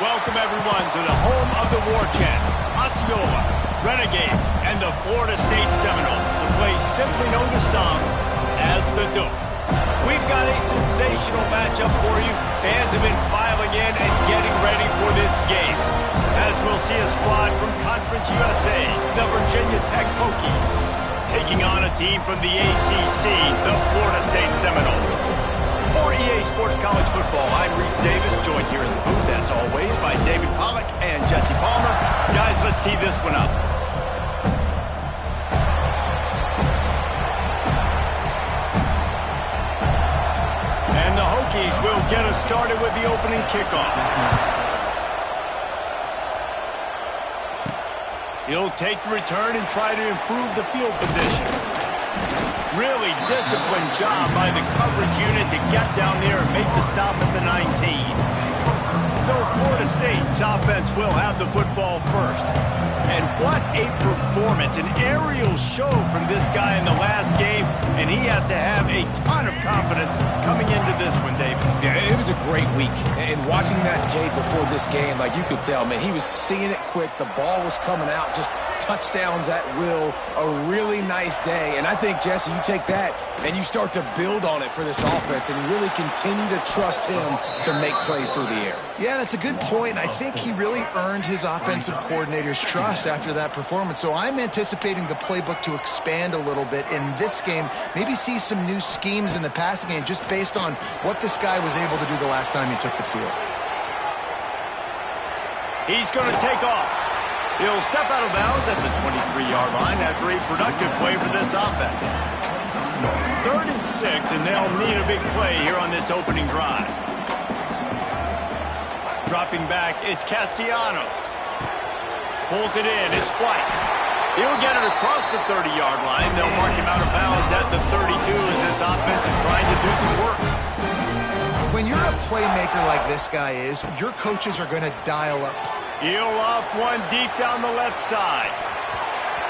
Welcome, everyone, to the home of the War Chant, Osceola, Renegade, and the Florida State Seminoles, a place simply known to some as the Duke. We've got a sensational matchup for you. Fans have been filing in and getting ready for this game, as we'll see a squad from Conference USA, the Virginia Tech Hokies, taking on a team from the ACC, the Florida State Seminoles. For EA Sports College Football, I'm Reese Davis, joined here in the booth, as always, by David Pollack and Jesse Palmer. Guys, let's tee this one up. And the Hokies will get us started with the opening kickoff. He'll take the return and try to improve the field position. Really disciplined job by the coverage unit to get down there and make the stop at the 19. So Florida State's offense will have the football first. And what a performance, an aerial show from this guy in the last game, and he has to have a ton of confidence coming into this one, David. Yeah, it was a great week. And watching that tape before this game, like you could tell, man, he was seeing it quick. The ball was coming out, just touchdowns at will, a really nice day. And I think, Jesse, you take that and you start to build on it for this offense and really continue to trust him to make plays through the air. Yeah, that's a good point. I think he really earned his offensive coordinator's trust after that performance. So I'm anticipating the playbook to expand a little bit in this game, maybe see some new schemes in the passing game just based on what this guy was able to do the last time he took the field. He's going to take off. He'll step out of bounds at the 23-yard line after a productive play for this offense. 3rd and 6, and they'll need a big play here on this opening drive. Dropping back, it's Castellanos. Pulls it in, it's White. He'll get it across the 30-yard line. They'll mark him out of bounds at the 32 as this offense is trying to do some work. When you're a playmaker like this guy is, your coaches are going to dial up. He'll off one deep down the left side.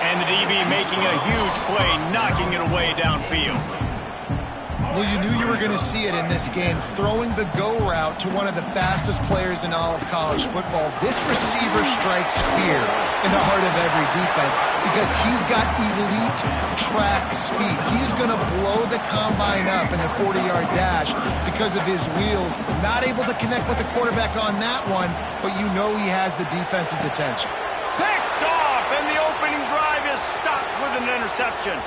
And the DB making a huge play, knocking it away downfield. Well, you knew you were going to see it in this game, throwing the go route to one of the fastest players in all of college football. This receiver strikes fear in the heart of every defense because he's got elite track speed. He's going to blow the combine up in the 40-yard dash because of his wheels. Not able to connect with the quarterback on that one, but you know he has the defense's attention. Picked off, and the opening drive is stopped with an interception.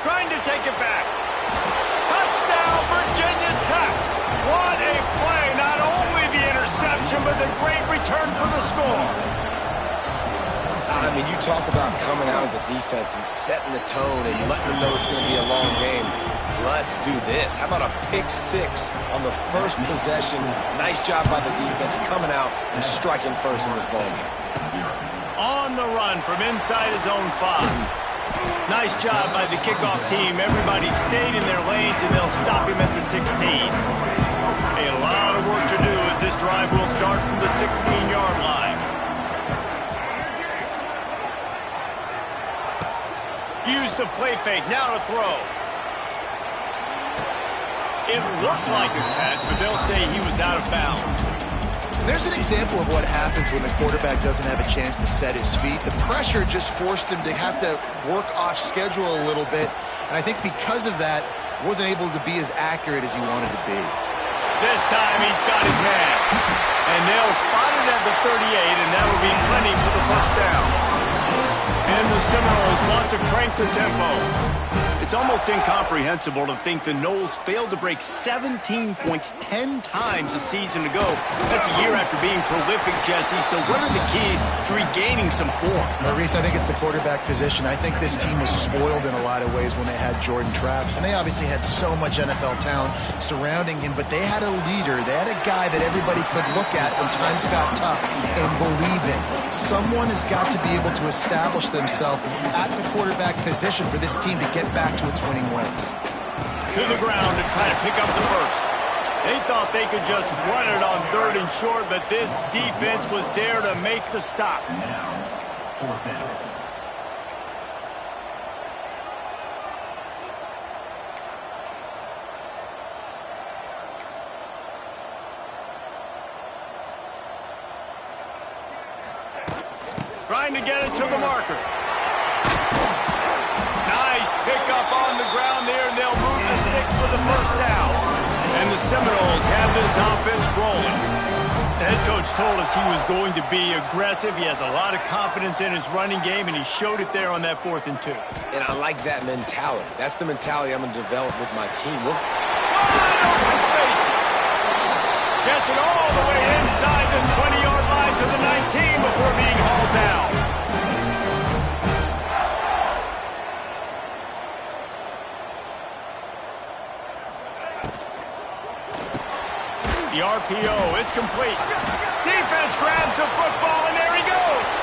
Trying to take it back. Touchdown, Virginia Tech. What a play. Not only the interception, but the great return for the score. I mean, you talk about coming out of the defense and setting the tone and letting them know it's going to be a long game. Let's do this. How about a pick 6 on the first possession? Nice job by the defense coming out and striking first in this ball game. On the run from inside his own 5. Nice job by the kickoff team. Everybody stayed in their lanes, and they'll stop him at the 16. A lot of work to do as this drive will start from the 16-yard line. Use the play fake. Now to throw. It looked like a catch, but they'll say he was out of bounds. There's an example of what happens when the quarterback doesn't have a chance to set his feet. The pressure just forced him to have to work off schedule a little bit. And I think because of that, wasn't able to be as accurate as he wanted to be. This time he's got his man. And they'll spot it at the 38, and that'll be plenty for the first down. And the Seminoles want to crank the tempo. It's almost incomprehensible to think the Noles failed to break 17 points 10 times a season ago. That's a year after being prolific, Jesse. So what are the keys to regaining some form? Maurice, I think it's the quarterback position. I think this team was spoiled in a lot of ways when they had Jordan Travis. And they obviously had so much NFL talent surrounding him, but they had a leader. They had a guy that everybody could look at when times got tough and believe in. Someone has got to be able to establish themselves at the quarterback position for this team to get back to its winning ways. To the ground to try to pick up the first. They thought they could just run it on 3rd and short, but this defense was there to make the stop. Trying to get it to the marker. Nice pickup on the ground there, and they'll move the sticks for the first down. And the Seminoles have this offense rolling. The head coach told us he was going to be aggressive. He has a lot of confidence in his running game, and he showed it there on that 4th and 2. And I like that mentality. That's the mentality I'm going to develop with my team. Wide open spaces. Gets it all the way inside the 20-yard line to the 19 before being hauled down. The RPO, it's complete. Defense grabs the football, and there he goes.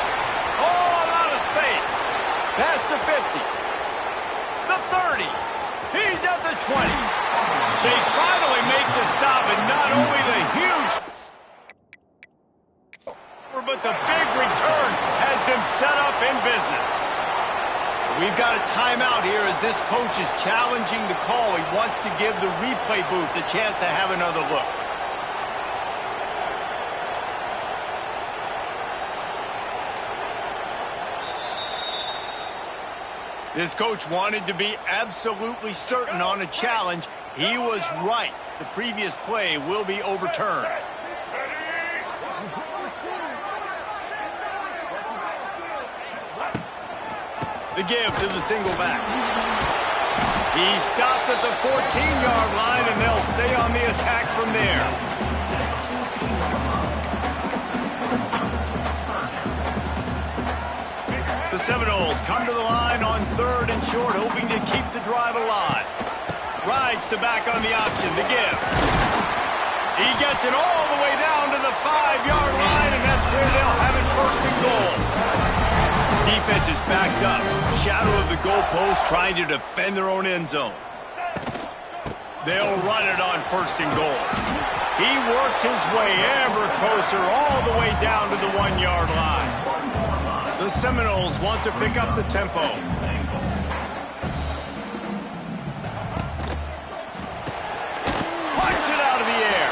Oh, a lot of space. Past the 50. The 30. He's at the 20. They finally make the stop, and not only the huge, but the big return has them set up in business. We've got a timeout here as this coach is challenging the call. He wants to give the replay booth a chance to have another look. This coach wanted to be absolutely certain on a challenge. He was right. The previous play will be overturned. The give to the single back. He stopped at the 14-yard line, and they'll stay on the attack from there. The Seminoles come to the line on 3rd and short, hoping to keep the drive alive. Rides the back on the option, the give. He gets it all the way down to the 5-yard line, and that's where they'll have it 1st and goal. Defense is backed up. Shadow of the goalpost, trying to defend their own end zone. They'll run it on 1st and goal. He works his way ever closer all the way down to the 1-yard line. The Seminoles want to pick up the tempo. Punch it out of the air.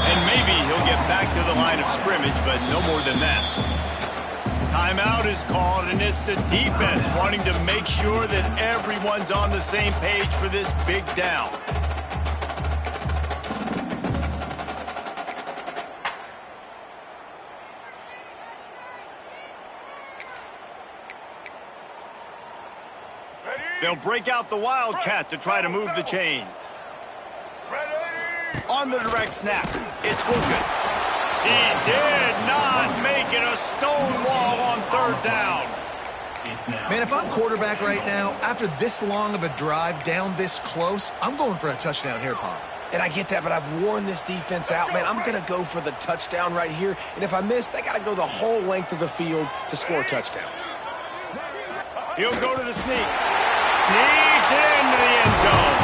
And maybe he'll get back to the line of scrimmage, but no more than that. Timeout is called, and it's the defense wanting to make sure that everyone's on the same page for this big down. They'll break out the Wildcat to try to move the chains. On the direct snap, it's Lucas. He did not make it a stone wall on 3rd down. Man, if I'm quarterback right now, after this long of a drive down this close, I'm going for a touchdown here, Pop. And I get that, but I've worn this defense out, man. I'm going to go for the touchdown right here. And if I miss, they got to go the whole length of the field to score a touchdown. He'll go to the sneak. Sneaks into the end zone.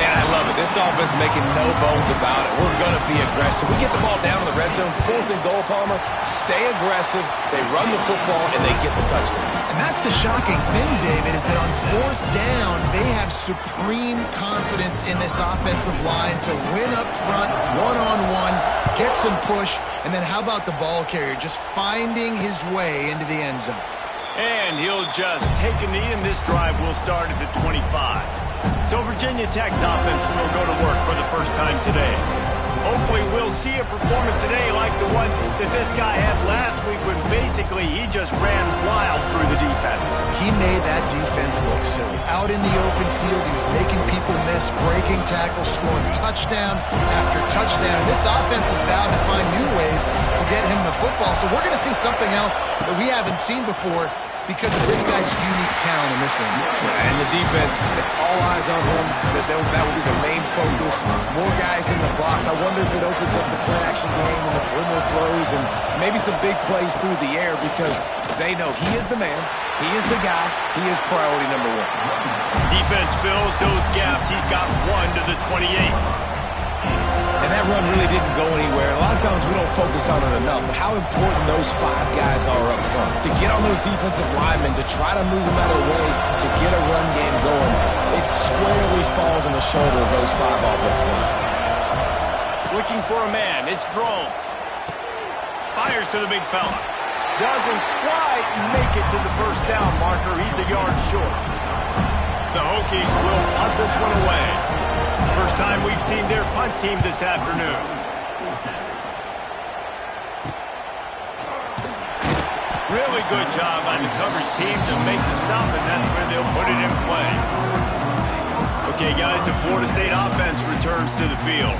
And I love it. This offense making no bones about it. We're going to be aggressive. We get the ball down to the red zone, 4th and goal, Palmer. Stay aggressive. They run the football, and they get the touchdown. And that's the shocking thing, David, is that on 4th down, they have supreme confidence in this offensive line to win up front, one-on-one, get some push, and then how about the ball carrier just finding his way into the end zone? And he'll just take a knee, and this drive will start at the 25. So Virginia Tech's offense will go to work for the first time today. Hopefully we'll see a performance today like the one that this guy had last week when basically he just ran wild through the defense. He made that defense look silly. Out in the open field, he was making people miss, breaking tackles, scoring touchdown after touchdown. And this offense has vowed to find new ways to get him the football. So we're going to see something else that we haven't seen before because of this guy's unique talent in this one. Yeah, and the defense, all eyes on him. That will be the main focus. More guys in the box. I wonder if it opens up the play-action game and the perimeter throws and maybe some big plays through the air because they know he is the man, he is the guy, he is priority number 1. Defense fills those gaps. He's got 1 to the 28. And that run really didn't go anywhere. A lot of times we don't focus on it enough, but how important those 5 guys are up front. To get on those defensive linemen, to try to move them out of the way, to get a run game going, it squarely falls on the shoulder of those 5 offensive linemen. Looking for a man, it's Drones. Fires to the big fella. Doesn't quite make it to the first down marker. He's a yard short. The Hokies will punt this one away. First time we've seen their punt team this afternoon. Really good job by the coverage team to make the stop, and that's where they'll put it in play. Okay, guys, the Florida State offense returns to the field.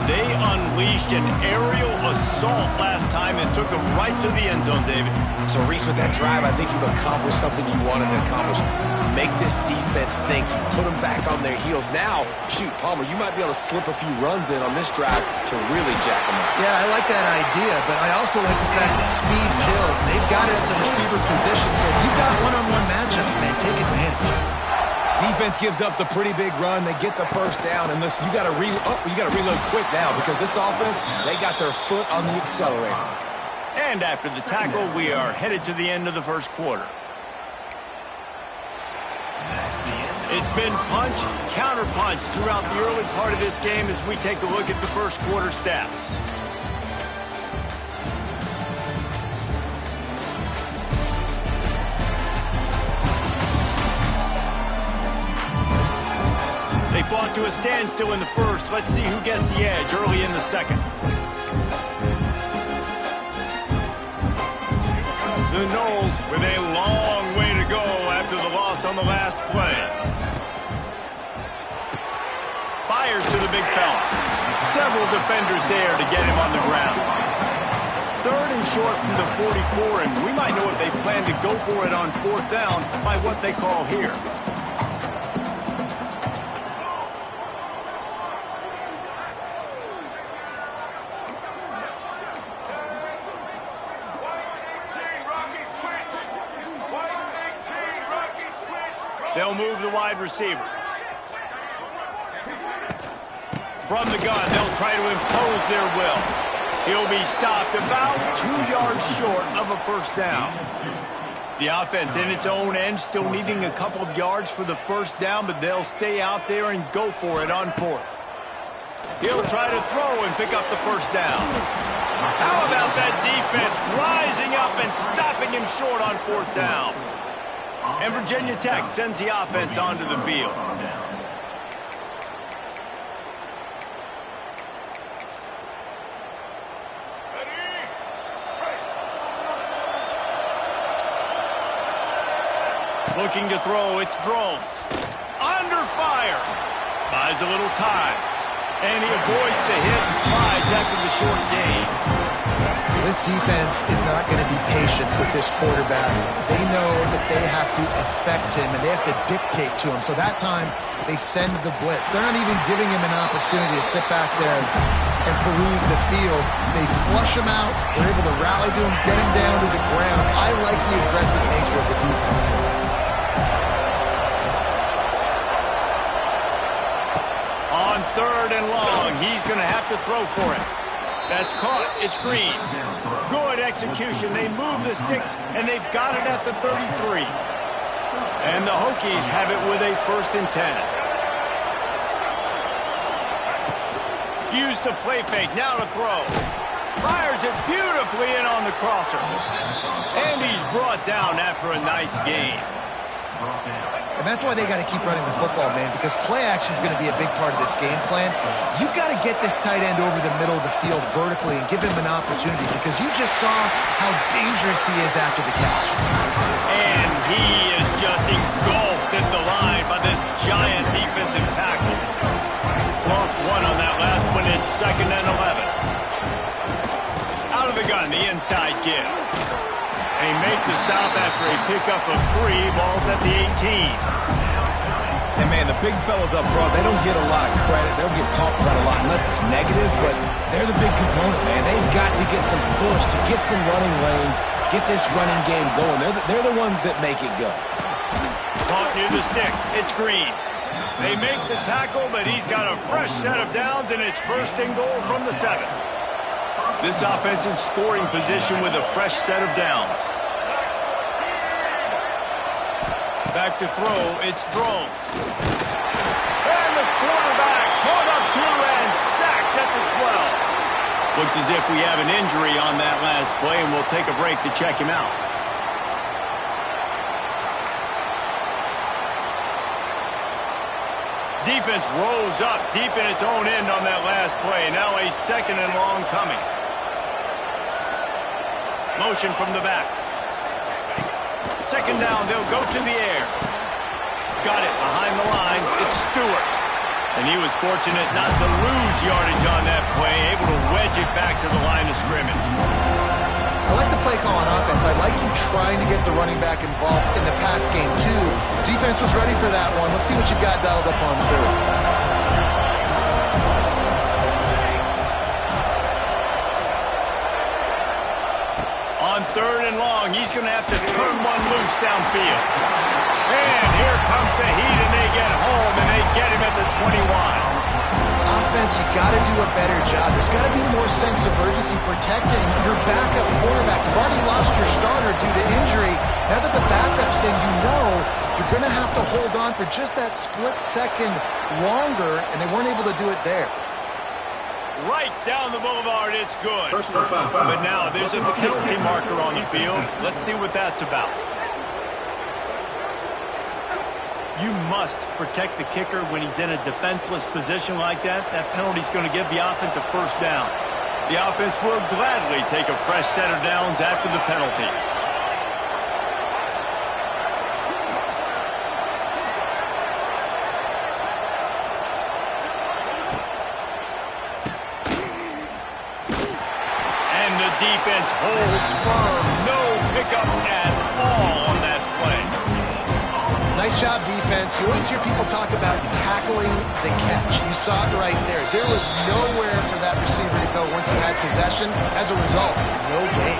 They unleashed an aerial assault last time and took them right to the end zone, David. So, Reese, with that drive, I think you've accomplished something you wanted to accomplish. Make this defense think. You put them back on their heels. Now, shoot, Palmer, you might be able to slip a few runs in on this drive to really jack them up. Yeah, I like that idea, but I also like the fact that speed kills. They've got it at the receiver position, so if you've got one-on-one matchups, man, take advantage. Defense gives up the pretty big run. They get the first down, and listen, you got to reload quick now because this offense, they got their foot on the accelerator. And after the tackle, we are headed to the end of the first quarter. It's been punch, counter-punch throughout the early part of this game as we take a look at the first quarter stats. They fought to a standstill in the first. Let's see who gets the edge early in the second. The Noles with a long way to go after the loss on the last play. Fires to the big fella. Several defenders there to get him on the ground. Third and short from the 44, and we might know if they plan to go for it on fourth down by what they call here. They'll move the wide receiver. From the gun, they'll try to impose their will. He'll be stopped about 2 yards short of a first down. The offense in its own end still needing a couple of yards for the first down, but they'll stay out there and go for it on fourth. He'll try to throw and pick up the first down. How about that defense rising up and stopping him short on fourth down? And Virginia Tech sends the offense onto the field. Looking to throw, it's Drones. Under fire. Buys a little time. And he avoids the hit and slides after the short gain. This defense is not going to be patient with this quarterback. They know that they have to affect him, and they have to dictate to him. So that time, they send the blitz. They're not even giving him an opportunity to sit back there and peruse the field. They flush him out. They're able to rally to him, get him down to the ground. I like the aggressive nature of the defense here. On third and long, he's going to have to throw for it. That's caught. It's Green. Good execution. They move the sticks, and they've got it at the 33. And the Hokies have it with a 1st and 10. Use the play fake. Now to throw. Fires it beautifully in on the crosser. And he's brought down after a nice gain. And that's why they got to keep running the football, man, because play action is going to be a big part of this game plan. You've got to get this tight end over the middle of the field vertically and give him an opportunity, because you just saw how dangerous he is after the catch. And he is just engulfed at the line by this giant defensive tackle. Lost one on that last one. It's 2nd and 11. Out of the gun, the inside give. They make the stop after a pickup of 3. Ball's at the 18. And, man, the big fellas up front, they don't get a lot of credit. They don't get talked about a lot unless it's negative, but they're the big component, man. They've got to get some push, to get some running lanes, get this running game going. They're the ones that make it go. Caught near the sticks. It's Green. They make the tackle, but he's got a fresh set of downs, and it's 1st and goal from the 7. This offense in scoring position with a fresh set of downs. Back to throw, it's Drones. And the quarterback pulled up 2 and sacked at the 12. Well, Looks as if we have an injury on that last play, and we'll take a break to check him out. Defense rolls up deep in its own end on that last play. Now a 2nd and long coming. Motion from the back. 2nd down, they'll go to the air. Got it behind the line. It's Stewart. And he was fortunate not to lose yardage on that play, able to wedge it back to the line of scrimmage. I like the play call on offense. I like you trying to get the running back involved in the pass game, too. Defense was ready for that one. Let's see what you've got dialed up on 3rd. On 3rd and long, he's going to have to turn one loose downfield. And here comes the heat, and they get home, and they get him at the 21. Offense, you got to do a better job. There's got to be more sense of urgency protecting your backup quarterback. You've already lost your starter due to injury. Now that the backup's in, you know you're going to have to hold on for just that split second longer, and they weren't able to do it there. Right down the boulevard, it's good. But now there's a penalty marker on the field. Let's see what that's about. You must protect the kicker when he's in a defenseless position like that. That penalty's going to give the offense a 1st down. The offense will gladly take a fresh set of downs after the penalty. And the defense holds firm. No pickup at all on that play. Nice job, defense. You always hear people talk about tackling the catch. You saw it right there. There was nowhere for that receiver to go once he had possession. As a result, no gain.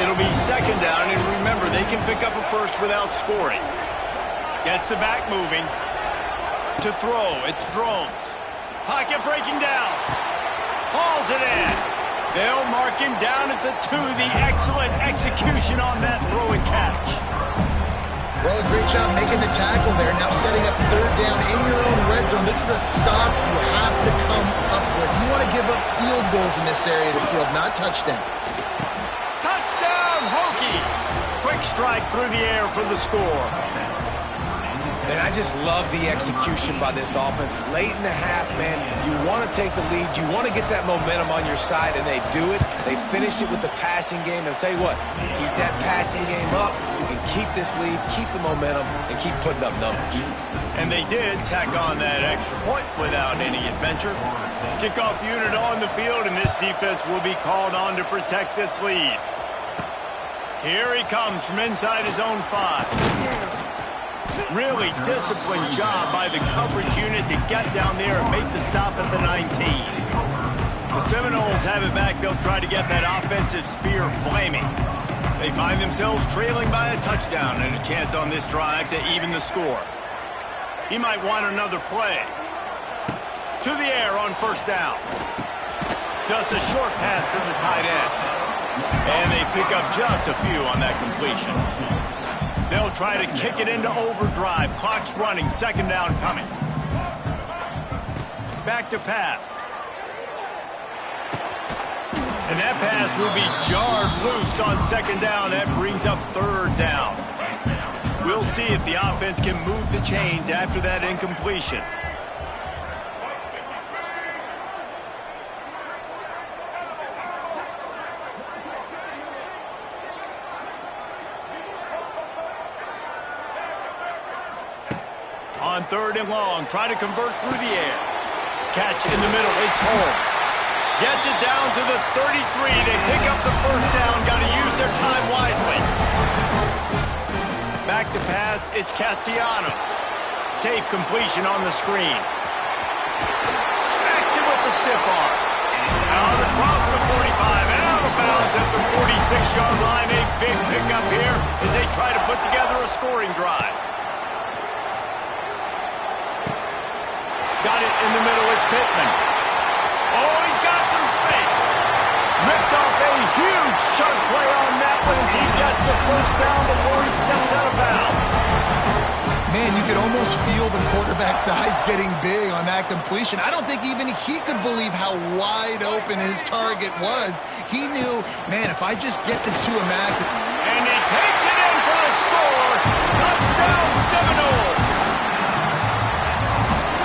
It'll be 2nd down, and remember, they can pick up a 1st without scoring. Gets the back moving. To throw, it's Drones. Pocket breaking down. Hauls it in. They'll mark him down at the 2. The excellent execution on that throw and catch. Well, great job making the tackle there. Now setting up 3rd down in your own red zone. This is a stop you have to come up with. You want to give up field goals in this area of the field, not touchdowns. Touchdown, Hokies! Quick strike through the air for the score. Man, I just love the execution by this offense. Late in the half, man, you want to take the lead. You want to get that momentum on your side, and they do it. They finish it with the passing game. And I'll tell you what, keep that passing game up. You can keep this lead, keep the momentum, and keep putting up numbers. And they did tack on that extra point without any adventure. Kickoff unit on the field, and this defense will be called on to protect this lead. Here he comes from inside his own 5. Really disciplined job by the coverage unit to get down there and make the stop at the 19. The Seminoles have it back. They'll try to get that offensive spear flaming. They find themselves trailing by a touchdown and a chance on this drive to even the score. He might want another play. To the air on 1st down. Just a short pass to the tight end. And they pick up just a few on that completion. They'll try to kick it into overdrive. Clock's running. 2nd down coming. Back to pass. And that pass will be jarred loose on 2nd down. That brings up 3rd down. We'll see if the offense can move the chains after that incompletion. On 3rd and long, try to convert through the air. Catch in the middle, it's Holmes. Gets it down to the 33. They pick up the 1st down. Got to use their time wisely. Back to pass, it's Castellanos. Safe completion on the screen. Smacks it with the stiff arm. Out across the 45 and out of bounds at the 46-yard line. A big pickup here as they try to put together a scoring drive. Got it in the middle, it's Pittman. Oh, he's got some space. Ripped off a huge chunk play on that one as he gets the 1st down before he steps out of bounds. Man, you could almost feel the quarterback's eyes getting big on that completion. I don't think even he could believe how wide open his target was. He knew, man, if I just get this to him, and he takes it in for a score. Touchdown, Seminoles.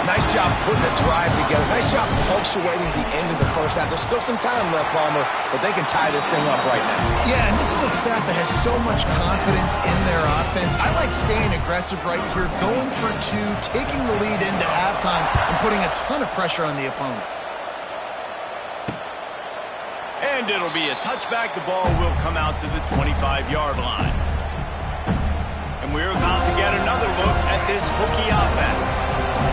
Nice job putting the drive together. Nice job punctuating the end of the first half. There's still some time left, Palmer, but they can tie this thing up right now. Yeah, and this is a staff that has so much confidence in their offense. I like staying aggressive right here, going for two, taking the lead into halftime, and putting a ton of pressure on the opponent. And it'll be a touchback. The ball will come out to the 25-yard line. And we're about to get another look at this Hokie offense.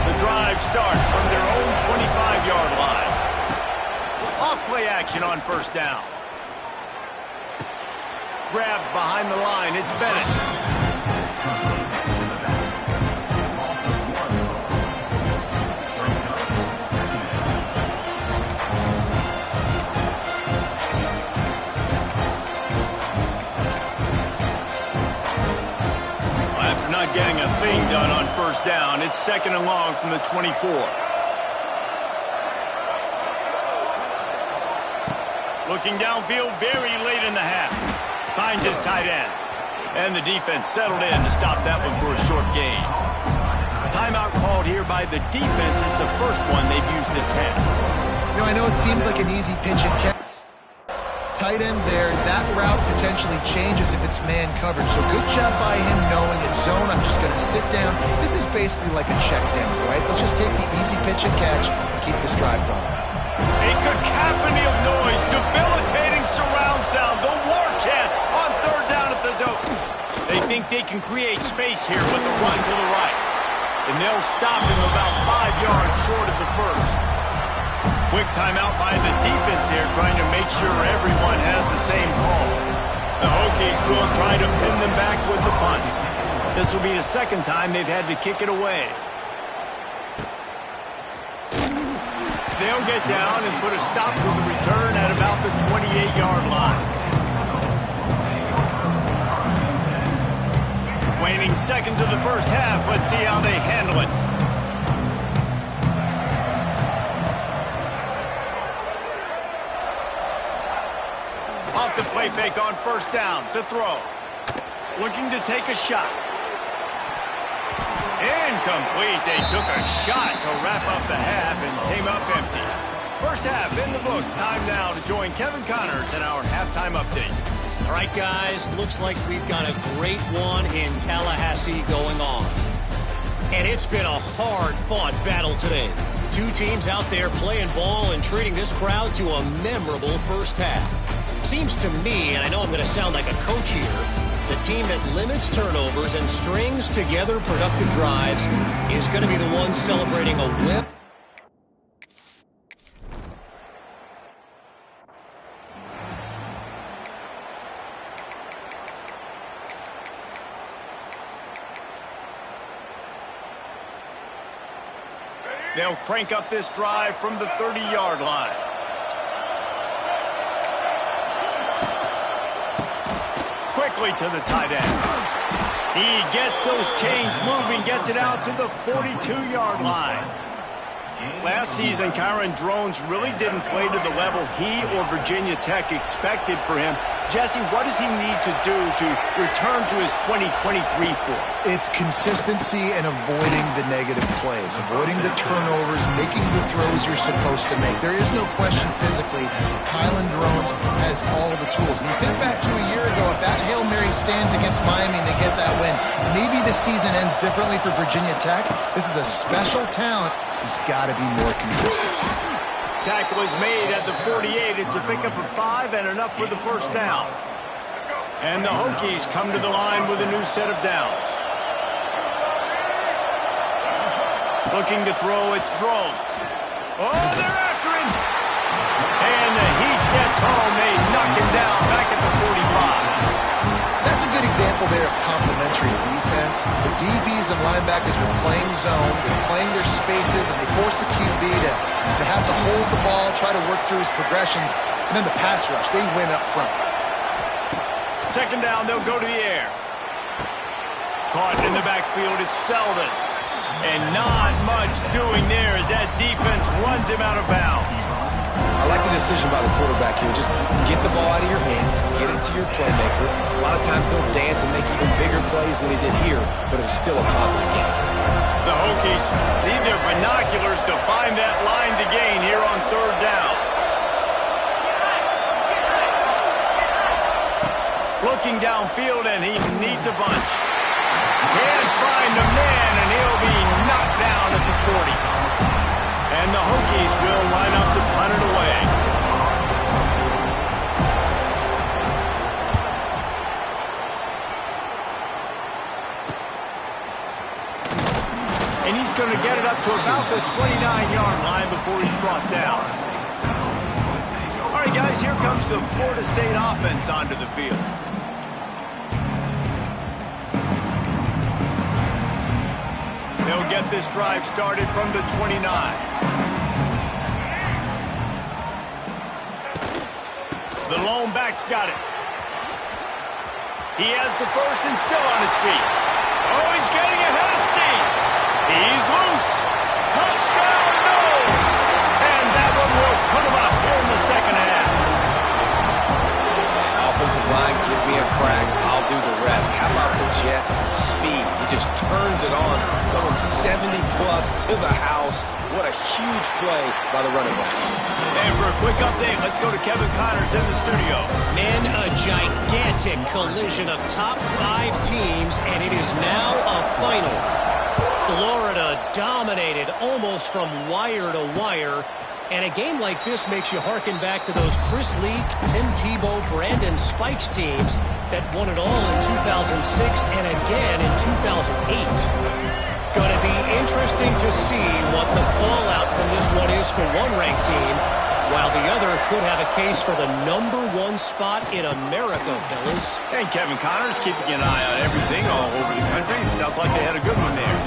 The drive starts from their own 25-yard line. Off-play action on first down. Grabbed behind the line. It's Bennett. Not getting a thing done on first down. It's 2nd and long from the 24. Looking downfield very late in the half. Finds his tight end. And the defense settled in to stop that one for a short gain. Timeout called here by the defense. It's the first one they've used this half. You know, I know it seems like an easy pitch and catch. Tight end there, that route potentially changes if it's man coverage. So good job by him knowing it's zone. I'm just going to sit down. This is basically like a check down, right? Let's just take the easy pitch and catch and keep this drive going. A cacophony of noise, debilitating surround sound, the war chant on third down at the dope. They think they can create space here with a run to the right. And they'll stop him about 5 yards short of the first. Quick timeout by the defense here, trying to make sure everyone has the same call. The Hokies will try to pin them back with the punt. This will be the second time they've had to kick it away. They'll get down and put a stop to the return at about the 28-yard line. Waning seconds of the first half. Let's see how they handle it. Off the play fake on first down to throw. Looking to take a shot. Incomplete. They took a shot to wrap up the half and came up empty. First half in the books. Time now to join Kevin Connors in our halftime update. All right, guys. Looks like we've got a great one in Tallahassee going on. And it's been a hard-fought battle today. Two teams out there playing ball and treating this crowd to a memorable first half. Seems to me, and I know I'm going to sound like a coach here, the team that limits turnovers and strings together productive drives is going to be the one celebrating a win. They'll crank up this drive from the 30-yard line. Quickly to the tight end. He gets those chains moving, gets it out to the 42-yard line. Last season, Kyron Drones really didn't play to the level he or Virginia Tech expected for him. Jesse, what does he need to do to return to his 2023 form? It's consistency and avoiding the negative plays, avoiding the turnovers, making the throws you're supposed to make. There is no question physically, Kyron Drones has all of the tools. And you think back to a year ago, if that Hail Mary stands against Miami and they get that win, maybe the season ends differently for Virginia Tech. This is a special talent. He's got to be more consistent. Tackle is made at the 48. It's a pickup of 5 and enough for the first down. And the Hokies come to the line with a new set of downs. Looking to throw, it's Drones. Oh, they're after him! And the heat gets home. They knock him down back at the 45. That's a good example there of complementary defense. The DBs and linebackers are playing zone, they're playing their spaces, and they force the QB to have to hold the ball, try to work through his progressions, and then the pass rush, they win up front. Second down, they'll go to the air. Caught in the backfield, it's Selden. And not much doing there as that defense runs him out of bounds. I like the decision by the quarterback here. Just get the ball out of your hands, get it to your playmaker. A lot of times he'll dance and make even bigger plays than he did here, but it was still a positive game. The Hokies need their binoculars to find that line to gain here on third down. Looking downfield, and he needs a bunch. Can't find the man, and he'll be knocked down at the 40. And the Hokies will line up to punt it away. And he's going to get it up to about the 29-yard line before he's brought down. All right, guys, here comes the Florida State offense onto the field. They'll get this drive started from the 29. The lone back's got it. He has the first and still on his feet. Oh, he's getting ahead of steam. He's loose. Touchdown, no! And that one will put him up here in the second half. Offensive line, give me a crack. I'll do the rest. How about the Jets? The speed. He just turns it on, going 70-plus to the house. What a huge play by the running back. And for a quick update, let's go to Kevin Connors in the studio. Man, a gigantic collision of top 5 teams, and it is now a final. Florida dominated almost from wire to wire. And a game like this makes you hearken back to those Chris Leak, Tim Tebow, Brandon Spikes teams that won it all in 2006 and again in 2008. Going to be interesting to see what the fallout from this one is for one ranked team, while the other could have a case for the #1 spot in America, fellas. And Kevin Connors keeping an eye on everything all over the country. Sounds like they had a good one there.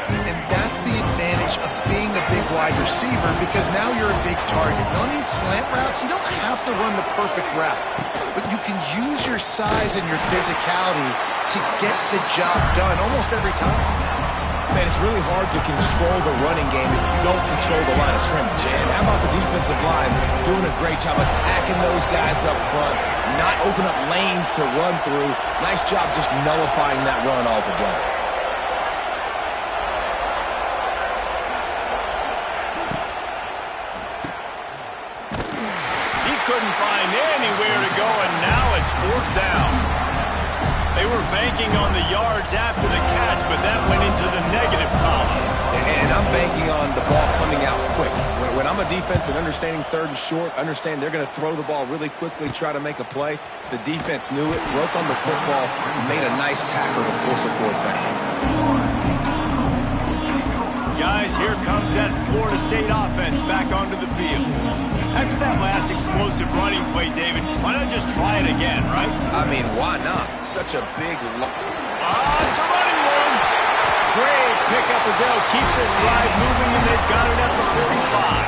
And that's the advantage of being a big wide receiver, because now you're a big target. On these slant routes, you don't have to run the perfect route, but you can use your size and your physicality to get the job done almost every time. Man, it's really hard to control the running game if you don't control the line of scrimmage. And how about the defensive line doing a great job attacking those guys up front, not open up lanes to run through. Nice job just nullifying that run altogether. Couldn't find anywhere to go, and now it's fourth down. They were banking on the yards after the catch, but that went into the negative column. And I'm banking on the ball coming out quick. When I'm a defense and understanding third and short, understand they're going to throw the ball really quickly, try to make a play. The defense knew it, broke on the football, made a nice tackle to force a fourth down. Guys, here comes that Florida State offense back onto the field. After that last explosive running play, David, why not just try it again, right? I mean, why not? Such a big... It's a running one. Great pickup as they'll keep this drive moving, and they've got it at the 45.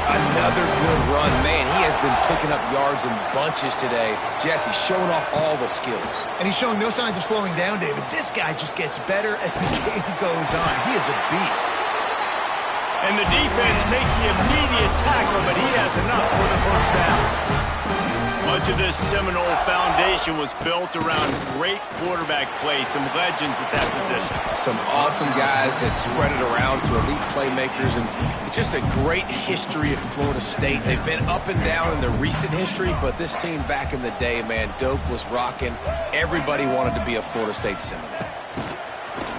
Another good run. Man, he has been picking up yards in bunches today. Jesse showing off all the skills. And he's showing no signs of slowing down, David. This guy just gets better as the game goes on. He is a beast. And the defense makes the immediate tackle, but he has enough for the first down. Much of this Seminole foundation was built around great quarterback play, some legends at that position. Some awesome guys that spread it around to elite playmakers, and just a great history at Florida State. They've been up and down in the recent history, but this team back in the day, man, Doak was rocking. Everybody wanted to be a Florida State Seminole.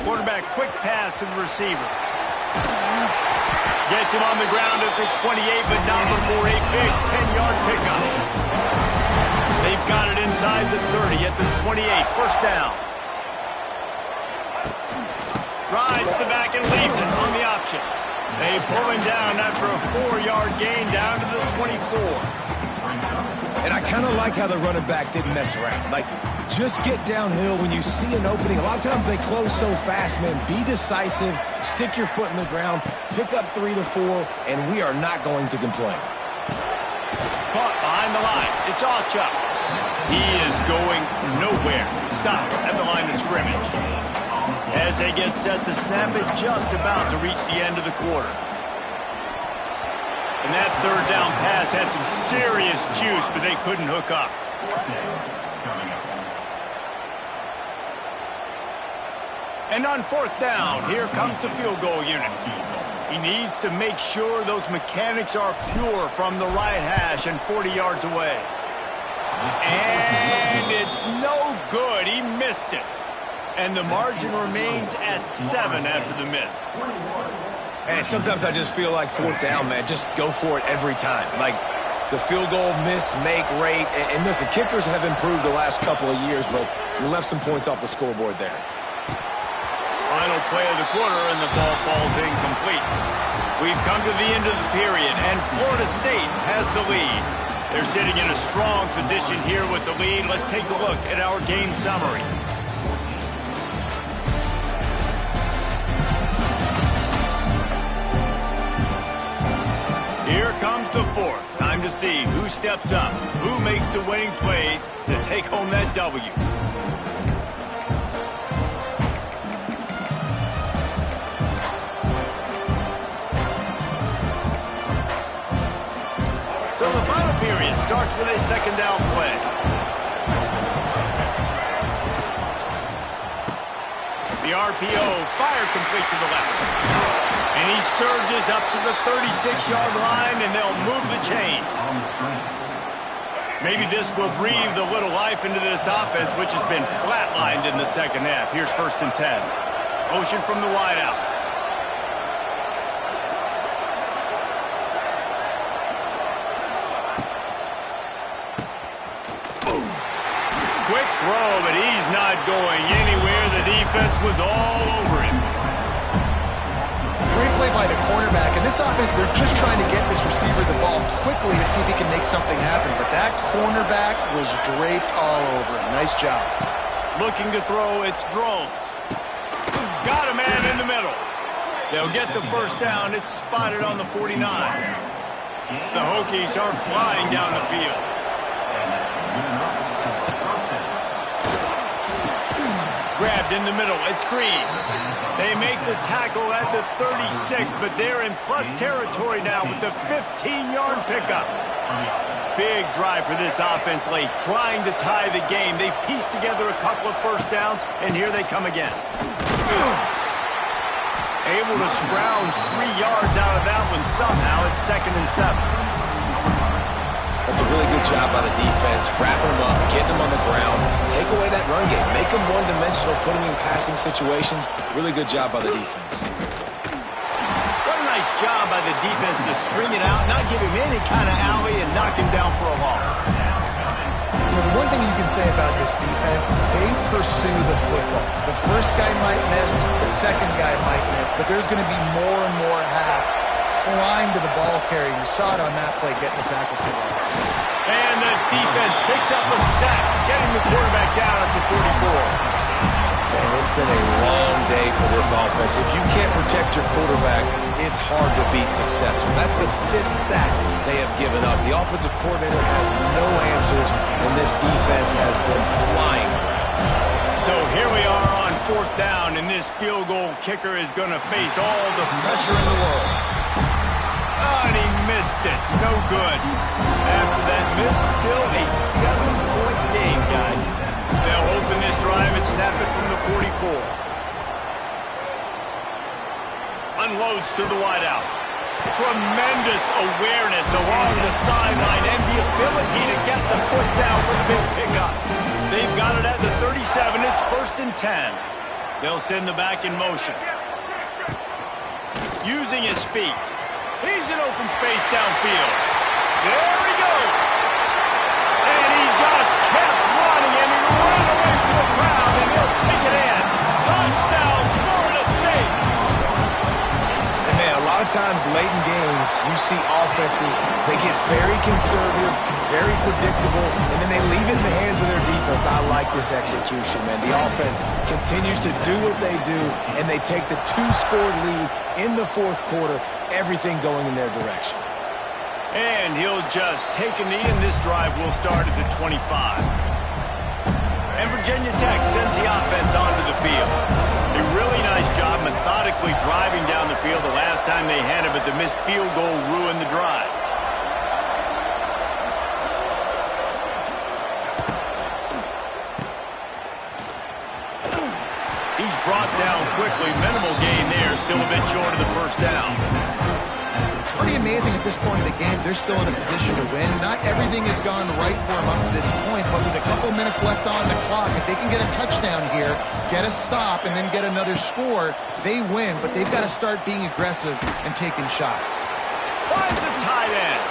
Quarterback quick pass to the receiver. Gets him on the ground at the 28, but not before a big 10-yard pickup. They've got it inside the 30 at the 28. First down. Rides the back and leaves it on the option. They pull him down after a 4-yard gain down to the 24. And I kind of like how the running back didn't mess around. Like, just get downhill when you see an opening. A lot of times they close so fast, man. Be decisive, stick your foot in the ground, pick up 3 to 4, and we are not going to complain. caught behind the line. It's Ocha. He is going nowhere. Stop at the line of scrimmage. As they get set to snap it, just about to reach the end of the quarter. And that third down pass had some serious juice, but they couldn't hook up. And on fourth down, here comes the field goal unit. He needs to make sure those mechanics are pure from the right hash and 40 yards away. And it's no good. He missed it. And the margin remains at 7 after the miss. And sometimes I just feel like fourth down, man, just go for it every time. Like the field goal miss-make rate. And listen, kickers have improved the last couple of years, but you left some points off the scoreboard there. Final play of the quarter, and the ball falls incomplete. We've come to the end of the period, and Florida State has the lead. They're sitting in a strong position here with the lead. Let's take a look at our game summary. Here comes the fourth. Time to see who steps up, who makes the winning plays to take home that W. So the final period starts with a second down play. The RPO fired complete to the left. And he surges up to the 36-yard line, and they'll move the chain. Maybe this will breathe a little life into this offense, which has been flatlined in the second half. Here's 1st and 10. Motion from the wideout. Quick throw, but he's not going anywhere. The defense was all over him. Great play by the cornerback. And this offense, they're just trying to get this receiver the ball quickly to see if he can make something happen. But that cornerback was draped all over him. Nice job. Looking to throw, it's Drones. Got a man in the middle. They'll get the first down. It's spotted on the 49. The Hokies are flying down the field. Grabbed in the middle. It's Green. They make the tackle at the 36, but they're in plus territory now with the 15-yard pickup. Big drive for this offense late, trying to tie the game. They pieced together a couple of first downs, and here they come again. Able to scrounge 3 yards out of that one somehow. It's 2nd and 7. That's a really good job by the defense, wrapping them up, getting them on the ground, take away that run game, make them one-dimensional, put them in passing situations. Really good job by the defense. What a nice job by the defense to string it out, not give him any kind of alley, and knock him down for a loss. You know, the one thing you can say about this defense, they pursue the football. The first guy might miss, the second guy might miss, but there's going to be more and more hats flying to the ball carrier. You saw it on that play, getting the tackle for loss. And the defense picks up a sack, getting the quarterback down at the 44. And it's been a long day for this offense. If you can't protect your quarterback, it's hard to be successful. That's the 5th sack they have given up. The offensive coordinator has no answers, and this defense has been flying around. So here we are on 4th down, and this field goal kicker is going to face all the pressure in the world. Oh, and he missed it. No good. After that miss, still a 7-point game, guys. They'll open this drive and snap it from the 44. Unloads to the wideout. Tremendous awareness along the sideline and the ability to get the foot down for the big pickup. They've got it at the 37. It's 1st and 10. They'll send the back in motion. Using his feet. He's in open space downfield. There he goes. And he just kept running, and he ran away from the crowd, and he'll take it in. Touchdown, Florida State. And man, a lot of times late in games, you see offenses, they get very conservative, very predictable, and then they leave it in the hands of their defense. I like this execution, man. The offense continues to do what they do, and they take the 2-score lead in the 4th quarter, everything going in their direction. And he'll just take a knee, and this drive will start at the 25. And Virginia Tech sends the offense onto the field. A really nice job methodically driving down the field the last time they had it, but the missed field goal ruined the drive. He's brought down quickly. Minimal gain there. Still a bit short of the first down. It's pretty amazing at this point in the game. They're still in a position to win. Not everything has gone right for them up to this point, but with a couple minutes left on the clock, if they can get a touchdown here, get a stop, and then get another score, they win. But they've got to start being aggressive and taking shots. Finds a tight end.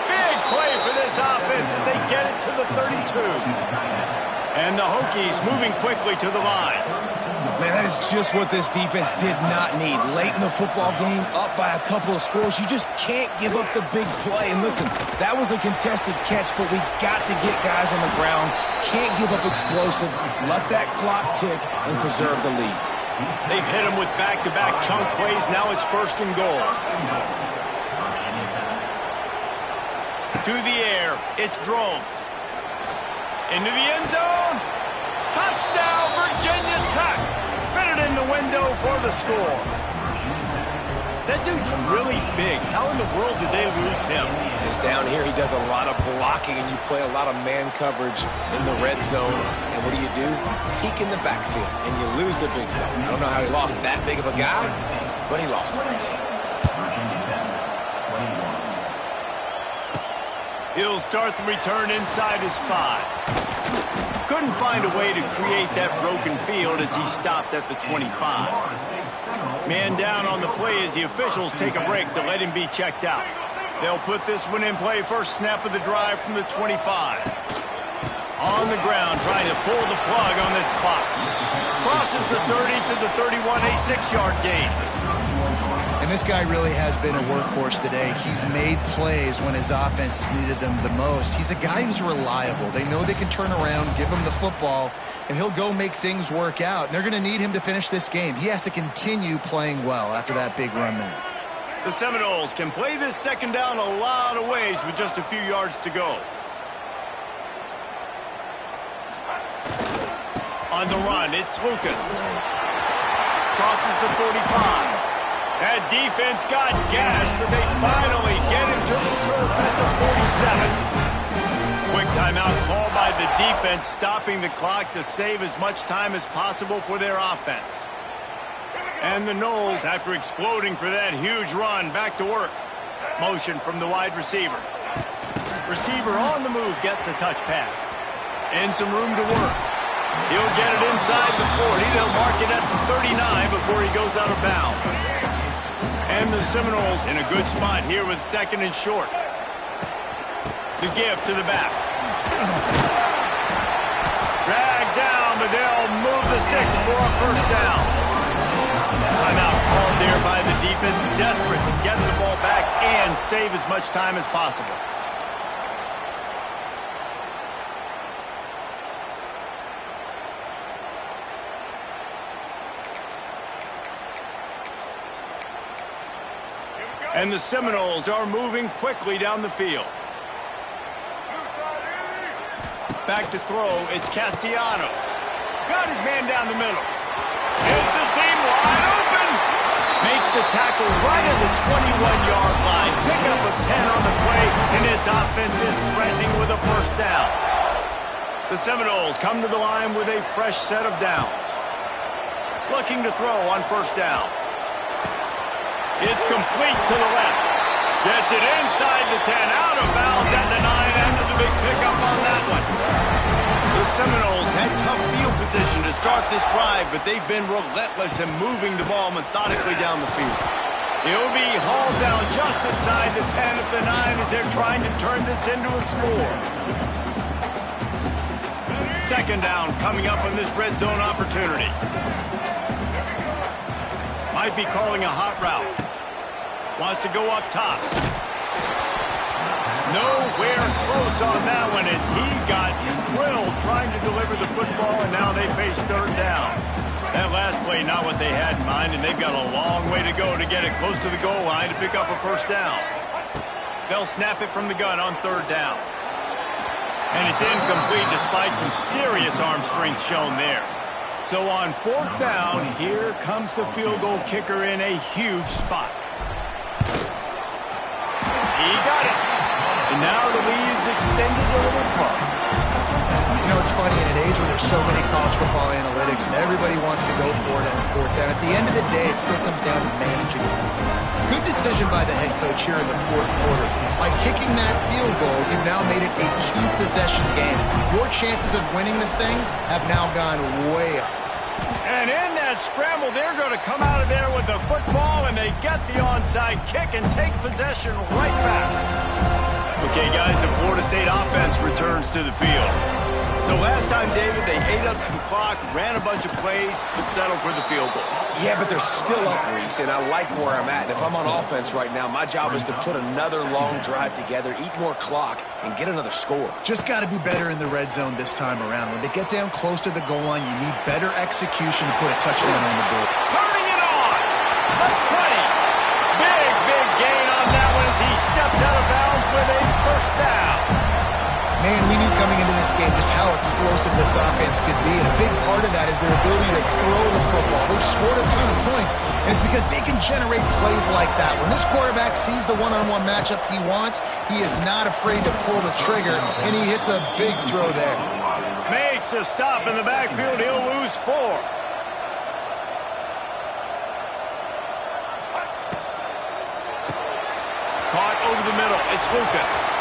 Big play for this offense as they get it to the 32. And the Hokies moving quickly to the line. Man, that is just what this defense did not need. Late in the football game, up by a couple of scores, you just can't give up the big play. And listen, that was a contested catch, but we got to get guys on the ground. Can't give up explosive. Let that clock tick and preserve the lead. They've hit him with back-to-back chunk plays. Now it's first and goal. To the air, it's Drones. Into the end zone. Touchdown, Virginia Tech. Fitted in the window for the score. That dude's really big. How in the world did they lose him? Because down here he does a lot of blocking, and you play a lot of man coverage in the red zone. And what do? Peek in the backfield, and you lose the big fella. I don't know how he lost that big of a guy, but he lost it. He'll start the return inside his 5. Couldn't find a way to create that broken field as he stopped at the 25. Man down on the play as the officials take a break to let him be checked out. They'll put this one in play. First snap of the drive from the 25. On the ground, trying to pull the plug on this clock. Crosses the 30 to the 31, a 6-yard gain. And this guy really has been a workhorse today. He's made plays when his offense needed them the most. He's a guy who's reliable. They know they can turn around, give him the football, and he'll go make things work out. And they're going to need him to finish this game. He has to continue playing well after that big run there. The Seminoles can play this second down a lot of ways with just a few yards to go. On the run, it's Lucas. Crosses the 45. That defense got gashed, but they finally get him to the turf at the 47. Quick timeout called by the defense, stopping the clock to save as much time as possible for their offense. And the Noles, after exploding for that huge run, back to work. Motion from the wide receiver. Receiver on the move gets the touch pass. And some room to work. He'll get it inside the 40. They'll mark it at the 39 before he goes out of bounds. And the Seminoles in a good spot here with second and short. The give to the back. Dragged down, but they'll move the sticks for a first down. Timeout called there by the defense, desperate to get the ball back and save as much time as possible. And the Seminoles are moving quickly down the field. Back to throw, it's Castellanos. Got his man down the middle. It's a seam wide open. Makes the tackle right at the 21-yard line. Pickup of 10 on the play, and this offense is threatening with a first down. The Seminoles come to the line with a fresh set of downs. Looking to throw on first down. It's complete to the left. Gets it inside the 10, out of bounds at the 9 after the big pickup on that one. The Seminoles had tough field position to start this drive, but they've been relentless in moving the ball methodically down the field. He'll be hauled down just inside the 10 at the 9 as they're trying to turn this into a score. Second down coming up on this red zone opportunity. Might be calling a hot route. Wants to go up top. Nowhere close on that one as he got drilled trying to deliver the football, and now they face third down. That last play, not what they had in mind, and they've got a long way to go to get it close to the goal line to pick up a first down. They'll snap it from the gun on 3rd down. And it's incomplete despite some serious arm strength shown there. So on 4th down, here comes the field goal kicker in a huge spot. He got it. And now the lead's extended a little further. You know, it's funny, in an age where there's so many college football analytics and everybody wants to go for it on 4th down, at the end of the day, it still comes down to managing it. Good decision by the head coach here in the 4th quarter. By kicking that field goal, you've now made it a 2-possession game. Your chances of winning this thing have now gone way up. And in that scramble, they're going to come out of there with the football, and they get the onside kick and take possession right back. Okay, guys, the Florida State offense returns to the field. So last time, David, they ate up some clock, ran a bunch of plays, but settled for the field goal. Yeah, but they're still up, Reese, and I like where I'm at. And if I'm on offense right now, my job is to put another long drive together, eat more clock, and get another score. Just got to be better in the red zone this time around. When they get down close to the goal line, you need better execution to put a touchdown on the board. Turning it on! The 20! Big gain on that one as he steps out of bounds with a 1st down. Man, we knew coming into this game just how explosive this offense could be, and a big part of that is their ability to throw the football. They've scored a ton of points, and it's because they can generate plays like that. When this quarterback sees the one-on-one matchup he wants, he is not afraid to pull the trigger, and he hits a big throw there. Makes a stop in the backfield. He'll lose 4. Caught over the middle. It's Lucas.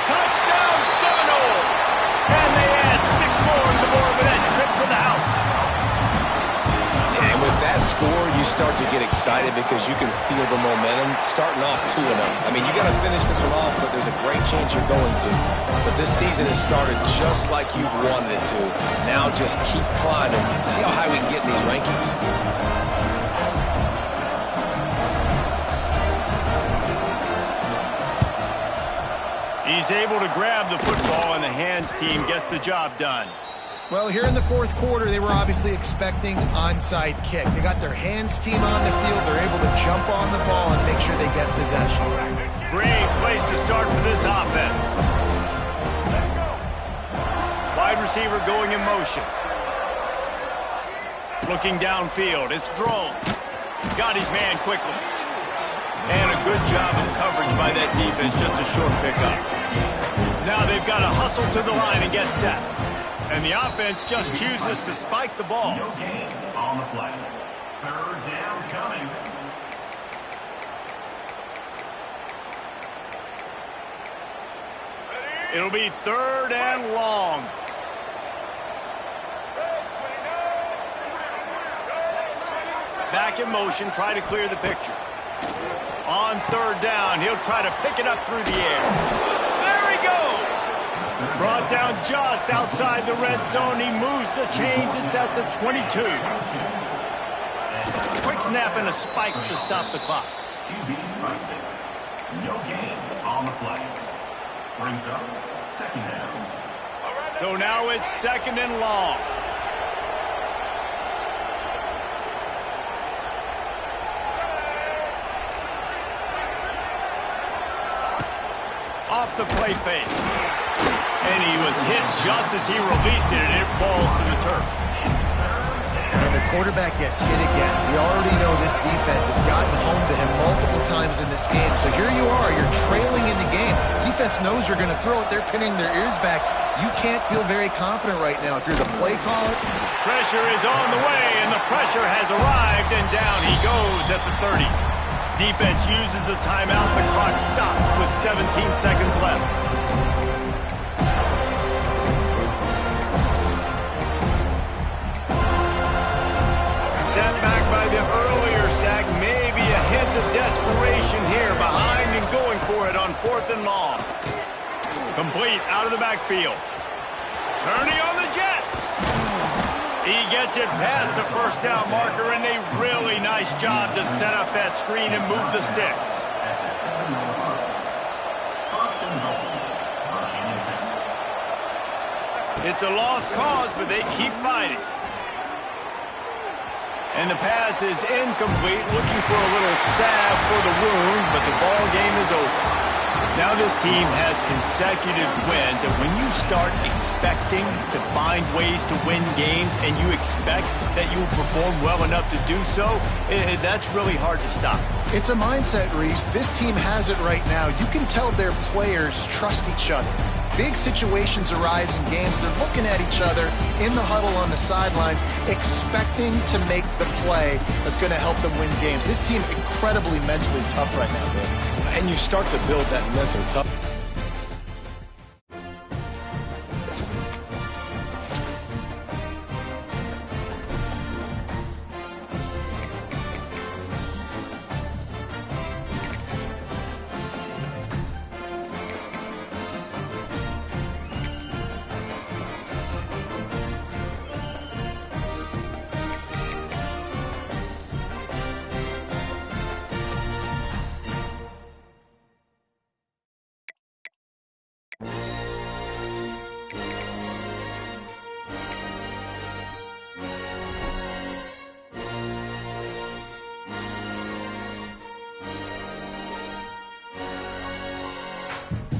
Touchdown Seminoles! And they add 6 more to the board with that trip to the house. Yeah, and with that score, you start to get excited because you can feel the momentum starting off 2-0. I mean, you got to finish this one off, but there's a great chance you're going to. But this season has started just like you've wanted it to. Now just keep climbing. See how high we can get in these rankings. He's able to grab the football, and the hands team gets the job done. Well, here in the 4th quarter, they were obviously expecting onside kick. They got their hands team on the field. They're able to jump on the ball and make sure they get possession. Great place to start for this offense. Wide receiver going in motion. Looking downfield. It's thrown. Got his man quickly. And a good job of coverage by that defense. Just a short pickup. Now they've got to hustle to the line and get set. And the offense just chooses to spike the ball. No gain on the play. 3rd down coming. It'll be 3rd and long. Back in motion, try to clear the picture. On 3rd down, he'll try to pick it up through the air. There he goes! Brought down just outside the red zone. He moves the chains. It's at the 22. Quick snap and a spike to stop the clock. QB strikes it. No gain on the play. Brings up 2nd down. So now it's 2nd and long. Off the play fake. And he was hit just as he released it, and it falls to the turf. And the quarterback gets hit again. We already know this defense has gotten home to him multiple times in this game. So here you are, you're trailing in the game. Defense knows you're going to throw it. They're pinning their ears back. You can't feel very confident right now if you're the play caller. Pressure is on the way, and the pressure has arrived, and down he goes at the 30. Defense uses a timeout. The clock stops with 17 seconds left. Sent back by the earlier sack. Maybe a hint of desperation here. Behind and going for it on 4th and long. Complete out of the backfield. Turning on the Jets. He gets it past the 1st down marker, and a really nice job to set up that screen and move the sticks. It's a lost cause, but they keep fighting. And the pass is incomplete, looking for a little salve for the wound, but the ball game is over. Now this team has consecutive wins, and when you start expecting to find ways to win games and you expect that you will perform well enough to do so, that's really hard to stop. It's a mindset, Reese. This team has it right now. You can tell their players trust each other. Big situations arise in games. They're looking at each other in the huddle on the sideline, expecting to make the play that's going to help them win games. This team incredibly mentally tough right now, Vic. And you start to build that mental toughness.